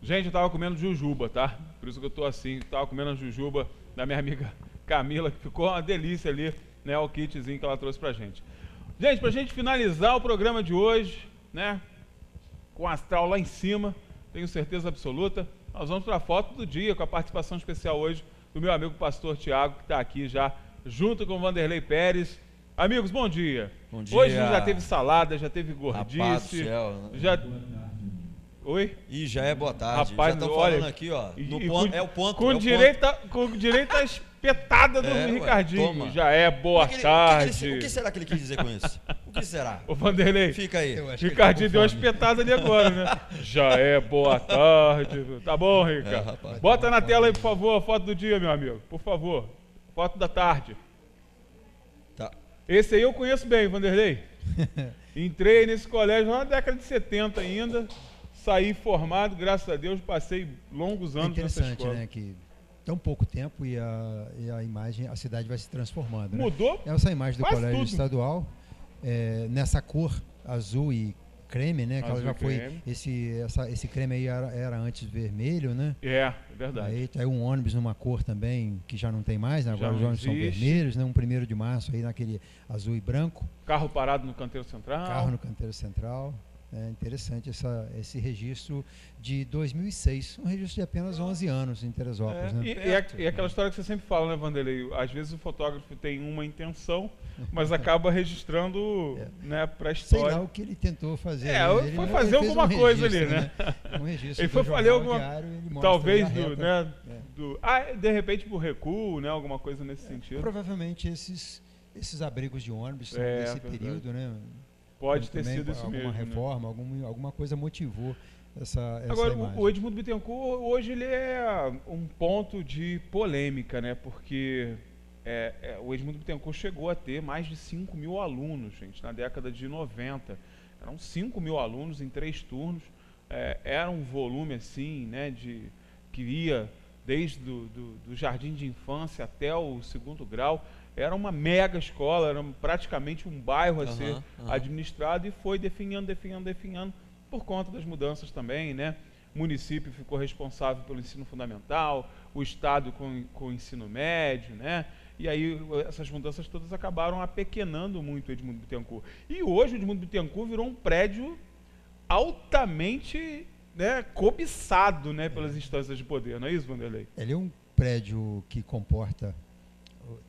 Gente, eu tava comendo jujuba, tá? Por isso que eu tô assim, tava comendo a jujuba da minha amiga Camila, que ficou uma delícia ali, né? O kitzinho que ela trouxe pra gente. Gente, pra gente finalizar o programa de hoje, né? Com o astral lá em cima, tenho certeza absoluta, nós vamos pra foto do dia, com a participação especial hoje do meu amigo pastor Tiago, que tá aqui já, junto com o Vanderlei Pérez. Amigos, bom dia. Bom dia. Hoje já teve salada, já teve gordice. Rapaz do céu. Já... Oi? Ih, já é boa tarde. Rapaz, já estão olha, falando aqui, ó. Ponto, é o ponto. Com direito à espetada do Ricardinho. Toma. Já é boa tarde. O que será que ele quis dizer com isso? O que será? Ô, Vanderlei. Fica aí. Ricardinho deu uma espetada ali agora, né? Já é boa tarde. Tá bom, Rica? Bota na tela aí, por favor, a foto do dia, meu amigo. Por favor. Foto da tarde. Tá. Esse aí eu conheço bem, Vanderlei. Entrei nesse colégio na década de 70 ainda. Saí formado, graças a Deus, passei longos anos nessa escola. Interessante, né, que tão pouco tempo e a imagem, a cidade vai se transformando. Mudou? Né? Essa imagem do colégio tudo. Estadual, nessa cor azul e creme, né, que ela já foi, creme. esse creme aí era antes vermelho, né? É verdade. Aí tá aí um ônibus numa cor também que já não tem mais, né? Agora os ônibus são vermelhos, né? Um 1º de março aí naquele azul e branco. Carro parado no canteiro central. Carro no canteiro central. É interessante esse registro de 2006, um registro de apenas 11 anos em Teresópolis. Né? E aquela história que você sempre fala, né, Vanderlei? Às vezes o fotógrafo tem uma intenção, mas acaba registrando né, para a história. Sei lá o que ele tentou fazer. Ele foi fazer alguma coisa ali, né? Um registro ele foi fazer alguma diário, ele talvez de repente por recuo, né? Alguma coisa nesse sentido. Provavelmente esses abrigos de ônibus são desse período, né? Pode ter sido isso mesmo. Alguma reforma, alguma coisa motivou essa Agora, imagem. o Edmundo Bittencourt, hoje, ele é um ponto de polêmica, né? Porque o Edmundo Bittencourt chegou a ter mais de 5 mil alunos, gente, na década de 90. Eram 5 mil alunos em 3 turnos. Era um volume, assim, né? Que ia desde do jardim de infância até o 2º grau. Era uma mega escola, era praticamente um bairro a ser administrado e foi definhando por conta das mudanças também, né? O município ficou responsável pelo ensino fundamental, o estado com o ensino médio, né? E aí essas mudanças todas acabaram apequenando muito o Edmundo Bittencourt. E hoje o Edmundo Bittencourt virou um prédio altamente, né, cobiçado, né, pelas instâncias de poder, não é isso, Vanderlei? Ele é um prédio que comporta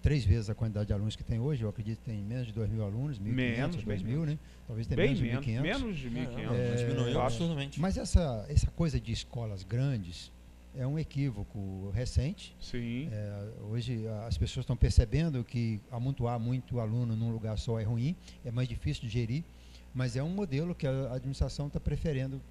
3 vezes a quantidade de alunos que tem hoje. Eu acredito que tem menos de 2.000 alunos, 1.500, 2.000, né? Talvez tenha menos de 1.500. Menos de 1.500. Diminuiu absurdamente. Mas essa coisa de escolas grandes é um equívoco recente. Sim. Hoje as pessoas estão percebendo que amontoar muito aluno num lugar só é ruim, é mais difícil de gerir, mas é um modelo que a administração está preferindo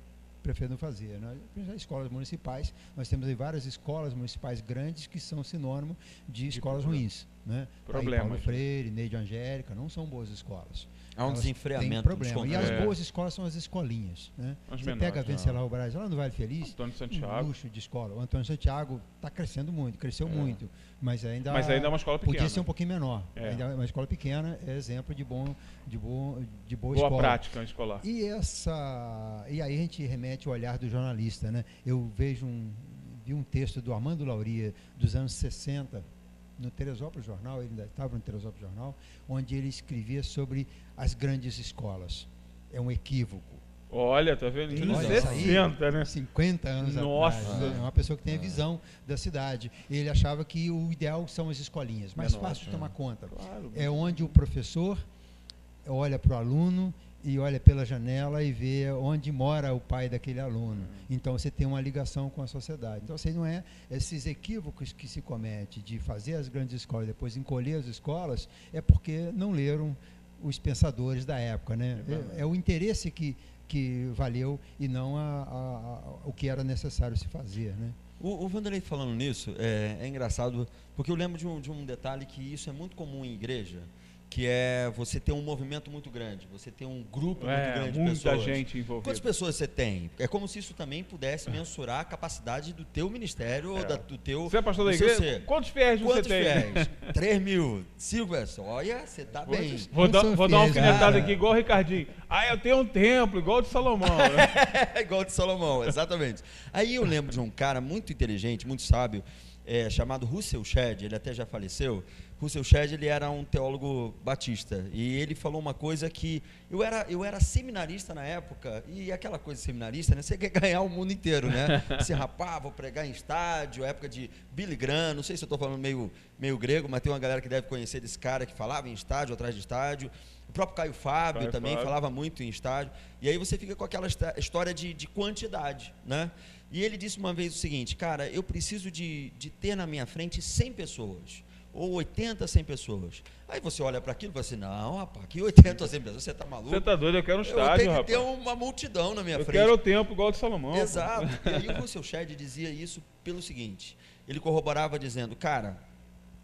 fazer. Né? Escolas municipais, nós temos aí várias escolas municipais grandes que são sinônimo de escolas ruins. Né? Problemas. Paulo Freire, Neide Angélica, não são boas escolas. Há um desenfreamento. Tem problema. E as boas escolas são as escolinhas. Né? Você pega a Venceslau Braz, lá no Vale Feliz, Antônio Santiago. Um luxo de escola. O Antônio Santiago está crescendo muito, cresceu muito, mas ainda é uma escola pequena. Podia ser um pouquinho menor. Ainda é uma escola pequena, é exemplo de boa escola. Boa prática escolar. E aí a gente remete ao olhar do jornalista. Né? Eu vi um texto do Armando Lauria, dos anos 60, no Teresópolis Jornal, ele ainda estava no Teresópolis Jornal, onde ele escrevia sobre as grandes escolas. É um equívoco. Olha, tá vendo? Anos 60, né? 50 anos atrás. É uma pessoa que tem a visão da cidade. Ele achava que o ideal são as escolinhas, mais fácil de tomar conta. Claro, é onde o professor olha para o aluno e olha pela janela e vê onde mora o pai daquele aluno. Então você tem uma ligação com a sociedade. Então não é esses equívocos que se comete de fazer as grandes escolas e depois encolher as escolas, é porque não leram os pensadores da época, né? É o interesse que valeu e não o que era necessário se fazer, né? O Vanderlei falando nisso é engraçado, porque eu lembro de um detalhe que isso é muito comum em igreja. que é você ter um movimento muito grande, você ter um grupo muito grande de muita pessoas. gente envolvida. Quantas pessoas você tem? É como se isso também pudesse mensurar a capacidade do teu ministério, ou do teu... Você é pastor da do seu igreja? ser. Quantos fiéis você Quantos tem? fiéis? 3 mil, 5 pessoas. Olha, você tá bem. Vou dar uma alfinetada cara. aqui, igual o Ricardinho. Eu tenho um templo, igual o de Salomão. Né? É igual de Salomão, exatamente. Aí eu lembro de um cara muito inteligente, muito sábio, chamado Russell Shedd, ele até já faleceu. Russell Shedd, ele era um teólogo batista, e ele falou uma coisa que eu era seminarista na época, e aquela coisa de seminarista, né, você quer ganhar o mundo inteiro, né? Você, rapaz, vou pregar em estádio, época de Billy Graham, não sei se eu estou falando meio grego, mas tem uma galera que deve conhecer desse cara que falava em estádio, atrás de estádio. O próprio Caio Fábio também falava muito em estádio, e aí você fica com aquela história de quantidade, né? E ele disse uma vez o seguinte: cara, eu preciso de ter na minha frente 100 pessoas, ou 80, 100 pessoas. Aí você olha para aquilo e fala assim: não, rapaz, que 80 ou 100 pessoas, você está maluco? Você tá doido, eu quero um estádio, eu tenho rapaz. que ter uma multidão na minha frente. Eu quero o tempo igual o de Salomão. Exato. E aí o Russell Shedd dizia isso pelo seguinte, ele corroborava dizendo: cara,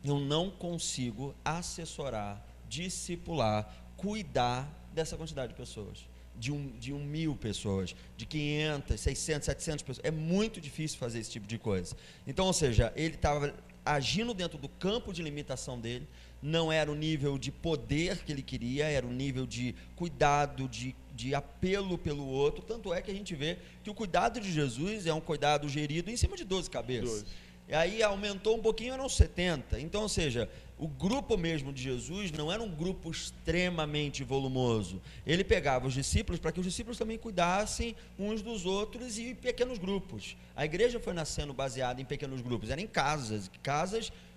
eu não consigo assessorar, discipular, cuidar dessa quantidade de pessoas. De 1.000 pessoas, de 500, 600, 700 pessoas. É muito difícil fazer esse tipo de coisa. Então, ou seja, ele estava agindo dentro do campo de limitação dele, não era o nível de poder que ele queria, era o nível de cuidado, de apelo pelo outro. Tanto é que a gente vê que o cuidado de Jesus é um cuidado gerido em cima de 12 cabeças. 12. E aí aumentou um pouquinho, eram 70. Então, ou seja, o grupo mesmo de Jesus não era um grupo extremamente volumoso. Ele pegava os discípulos para que os discípulos também cuidassem uns dos outros e em pequenos grupos. A igreja foi nascendo baseada em pequenos grupos, era em casas.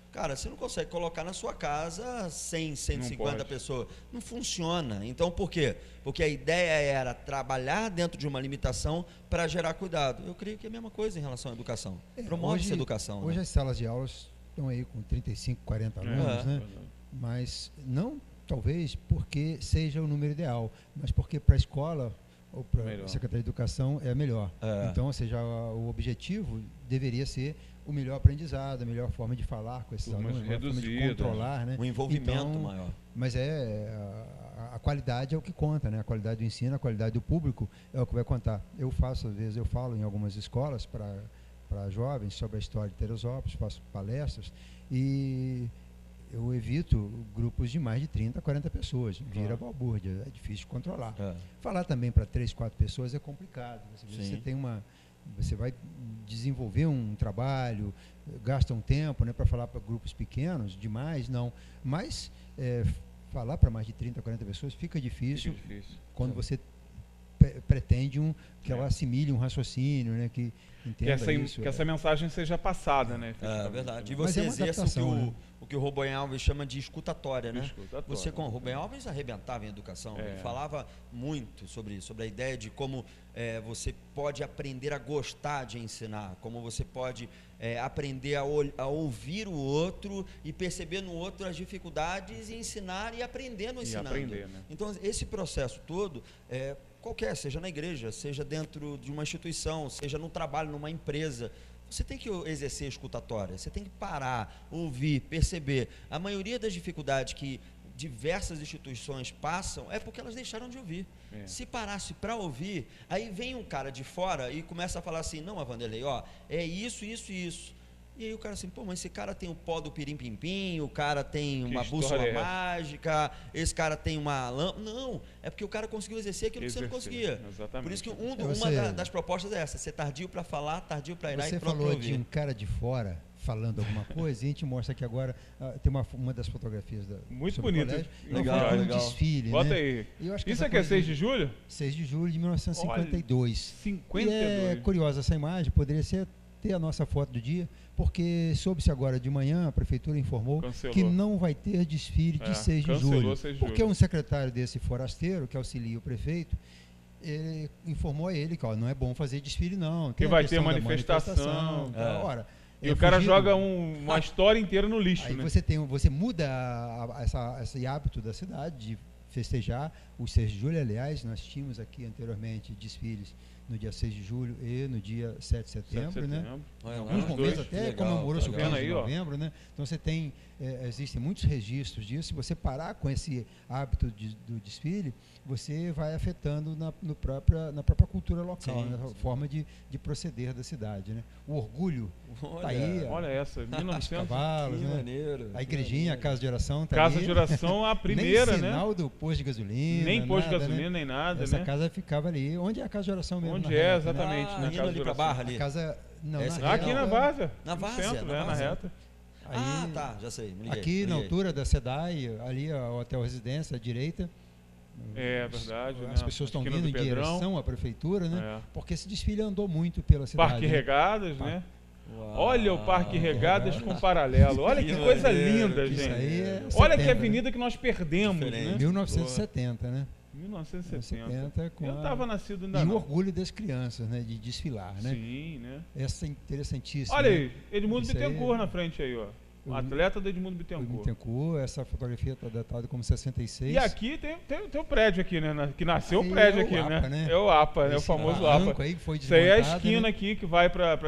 Cara, você não consegue colocar na sua casa 100, 150 pessoas. Não funciona. Então, por quê? Porque a ideia era trabalhar dentro de uma limitação para gerar cuidado. Eu creio que é a mesma coisa em relação à educação. Promove essa educação. Hoje, né? As salas de aulas estão aí com 35, 40 alunos, né? Mas não, talvez, porque seja o número ideal, mas porque para a escola ou para a Secretaria de Educação é melhor. Então, ou seja, o objetivo deveria ser o melhor aprendizado, a melhor forma de falar com esses alunos, a melhor forma de controlar, né? Um envolvimento maior. Mas a qualidade é o que conta, né? A qualidade do ensino, a qualidade do público é o que vai contar. Às vezes eu falo em algumas escolas para jovens sobre a história de Teresópolis, faço palestras e eu evito grupos de mais de 30, 40 pessoas, vira balbúrdia, é difícil de controlar. Falar também para 3, 4 pessoas é complicado. Você vai desenvolver um trabalho, gasta um tempo, né, para falar para grupos pequenos, demais, não. Mas falar para mais de 30, 40 pessoas fica difícil. Quando você pretende que ela assimile um raciocínio, né, que entenda isso. Que essa mensagem seja passada, né? É verdade. E você exerce o que o Rubem Alves chama de escutatória, né? Você, com o Rubem Alves, arrebentava em educação. Ele falava muito sobre a ideia de como você pode aprender a gostar de ensinar, como você pode aprender a ouvir o outro e perceber no outro as dificuldades e ensinar e aprendendo ensinando. Aprender, né? Então, esse processo todo qualquer, seja na igreja, seja dentro de uma instituição, seja no trabalho, numa empresa, você tem que exercer escutatória, você tem que parar, ouvir, perceber. A maioria das dificuldades que diversas instituições passam é porque elas deixaram de ouvir. Se parasse para ouvir, aí vem um cara de fora e começa a falar assim: não, Vanderlei, é isso, isso e isso. E aí o cara assim: pô, mas esse cara tem o pó do pirim-pim-pim, o cara tem uma bússola mágica, esse cara tem uma lâmpada. Não, é porque o cara conseguiu exercer aquilo que você não conseguia. Exatamente. Por isso que uma das propostas é essa: ser tardio para falar, tardio para ir lá e pronto para ouvir. Você falou de um cara de fora falando alguma coisa, e a gente mostra aqui agora, tem uma das fotografias muito bonita. Legal. Um desfile, bota, né? aí. Acho isso aqui é 6 de julho? 6 de julho de 1952. Olha, 52. E é curiosa essa imagem, poderia ter a nossa foto do dia, porque soube-se agora de manhã, a prefeitura informou que não vai ter desfile de 6 de julho. Porque um secretário desse forasteiro, que auxilia o prefeito, ele informou a ele que não é bom fazer desfile não. Que vai ter manifestação. Ora, e o cara joga uma história inteira no lixo. Aí, né? Você muda esse hábito da cidade de festejar o 6 de julho. Aliás, nós tínhamos aqui anteriormente desfiles no dia 6 de julho e no dia 7 de setembro, né? Alguns momentos até comemorou-se o 15 de novembro, né? Então você tem existem muitos registros disso. Se você parar com esse hábito do desfile, você vai afetando na própria cultura local, Sim, né? A forma de proceder da cidade, né? O orgulho Olha, tá aí, Olha essa, os 1900. cavalos, que né? maneiro. A igrejinha, a casa de oração tá Casa ali. de oração, a primeira, Nem né? sinal do posto de gasolina, Nem posto de nada, gasolina, né? nem nada, Essa né? casa ficava ali. Onde é a casa de oração mesmo? Onde na é, reta, né? exatamente, na indo casa ali de pra oração. Barra A ali. casa... Não, Essa na aqui Aqui reta. na Várzea. Na no Várzea, centro, na né? Na Várzea. reta. Ah, tá, já sei. Me liguei, Aqui me na liguei. altura da SEDAI, ali o Hotel Residência, à direita. É verdade, As né? pessoas estão Esquina vindo em do Pedrão. direção à prefeitura, né? É. Porque esse desfile andou muito pela cidade. Parque né? Regadas, né? Uau. Olha o Parque Regadas com paralelo. Olha que Que coisa maneiro, linda, que Isso gente. aí é Olha que 70, avenida que nós perdemos, Diferente. né? 1970, né? 1970. 70 com Eu a- estava nascido ainda E o não. orgulho das crianças, né? De desfilar, né? Sim, né? Essa é interessantíssima. Olha né? aí, Edmundo Isso aí Bittencourt é- na frente aí, ó. O O- atleta do Edmundo O Bittencourt. Bittencourt, essa fotografia está datada como 66. E aqui tem o prédio aqui, né? Que nasceu o Aí prédio é o aqui, APA, né? né? É o APA, né? O Esse famoso barranco APA. aí que foi Isso aí é a desmontado, esquina né? aqui que vai para